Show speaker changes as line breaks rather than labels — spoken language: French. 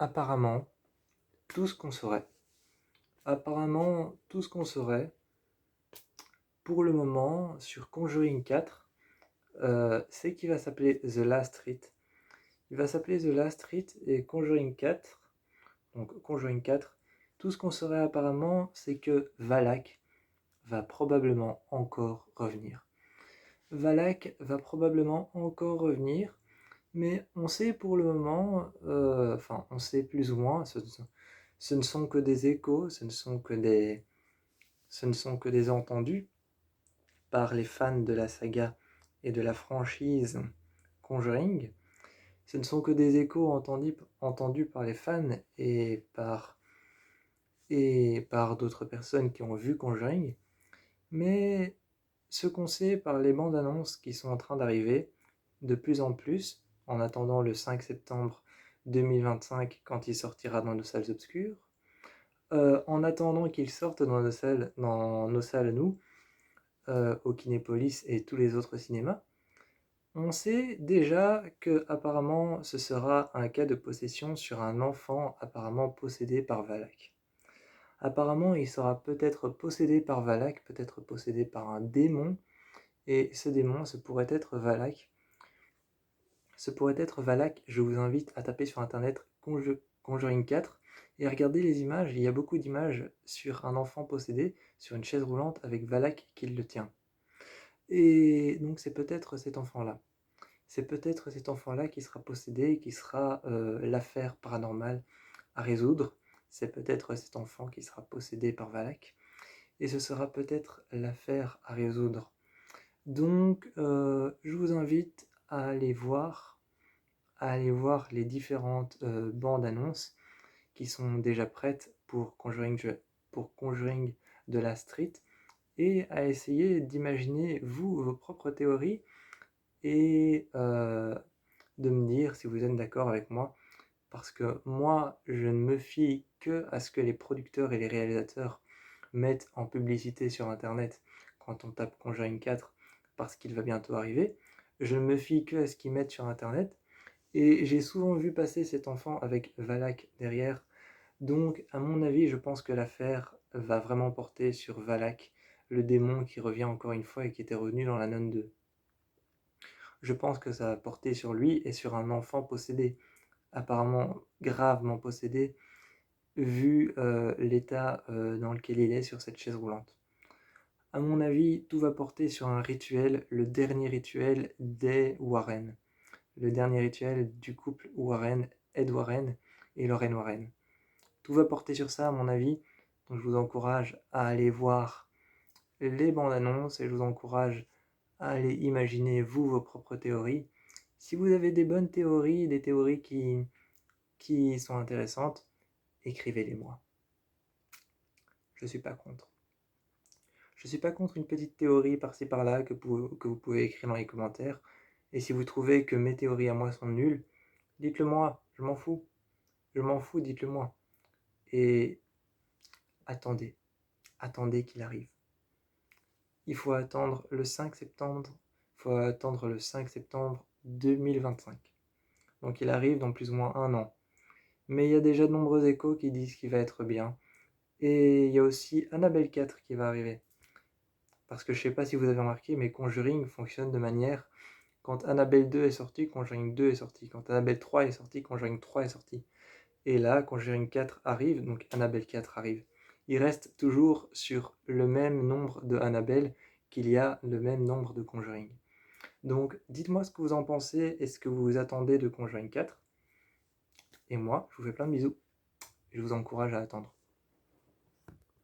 apparemment, tout ce qu'on saurait. Apparemment, tout ce qu'on saurait, pour le moment, sur Conjuring 4, c'est qu'il va s'appeler The Last Rite. Il va s'appeler The Last Rite et Conjuring 4, donc Conjuring 4, tout ce qu'on saurait apparemment, c'est que Valak va probablement encore revenir. Valak va probablement encore revenir, mais on sait pour le moment, on sait plus ou moins, ce ne sont que des échos, ce ne sont que des entendus par les fans de la saga et de la franchise Conjuring. Ce ne sont que des échos entendus par les fans et par d'autres personnes qui ont vu Conjuring. Mais ce qu'on sait par les bandes annonces qui sont en train d'arriver de plus en plus, en attendant le 5 septembre 2025 quand il sortira dans nos salles obscures, en attendant qu'il sorte dans nos salles à nous, au Kinépolis et tous les autres cinémas, on sait déjà que apparemment ce sera un cas de possession sur un enfant apparemment possédé par Valak. Apparemment, il sera peut-être possédé par Valak, peut-être possédé par un démon, et ce démon, ce pourrait être Valak. Je vous invite à taper sur internet Conjuring 4 et à regarder les images. Il y a beaucoup d'images sur un enfant possédé, sur une chaise roulante avec Valak qui le tient. Et donc c'est peut-être cet enfant-là. C'est peut-être cet enfant-là qui sera possédé, qui sera l'affaire paranormale à résoudre. C'est peut-être cet enfant qui sera possédé par Valak. Et ce sera peut-être l'affaire à résoudre. Donc, je vous invite à aller voir les différentes bandes annonces qui sont déjà prêtes pour Conjuring de la Street et à essayer d'imaginer, vous, vos propres théories et de me dire si vous êtes d'accord avec moi, parce que moi, je ne me fie que à ce que les producteurs et les réalisateurs mettent en publicité sur Internet quand on tape Conjuring 4, parce qu'il va bientôt arriver. Je ne me fie que à ce qu'ils mettent sur Internet, et j'ai souvent vu passer cet enfant avec Valak derrière, donc à mon avis, je pense que l'affaire va vraiment porter sur Valak, le démon qui revient encore une fois et qui était revenu dans la Nonne 2. Je pense que ça va porter sur lui et sur un enfant possédé, apparemment gravement possédé, vu l'état dans lequel il est sur cette chaise roulante. À mon avis, tout va porter sur un rituel, le dernier rituel des Warren. Le dernier rituel du couple Warren, Ed Warren et Lorraine Warren. Tout va porter sur ça, à mon avis. Donc je vous encourage à aller voir les bandes annonces et je vous encourage à aller imaginer, vous, vos propres théories. Si vous avez des bonnes théories, des théories qui sont intéressantes, écrivez-les moi. Je suis pas contre. Je suis pas contre une petite théorie par-ci par-là que vous pouvez écrire dans les commentaires. Et si vous trouvez que mes théories à moi sont nulles, dites-le moi, je m'en fous. Je m'en fous, dites-le moi. Et attendez qu'il arrive. Il faut attendre le 5 septembre. Il faut attendre le 5 septembre 2025. Donc il arrive dans plus ou moins un an. Mais il y a déjà de nombreux échos qui disent qu'il va être bien. Et il y a aussi Annabelle 4 qui va arriver. Parce que je sais pas si vous avez remarqué, mais Conjuring fonctionne de manière... Quand Annabelle 2 est sortie, Conjuring 2 est sorti. Quand Annabelle 3 est sortie, Conjuring 3 est sorti. Et là, Conjuring 4 arrive, donc Annabelle 4 arrive. Il reste toujours sur le même nombre de Annabelle qu'il y a le même nombre de Conjuring. Donc, dites-moi ce que vous en pensez et ce que vous attendez de Conjuring 4. Et moi, je vous fais plein de bisous. Et je vous encourage à attendre.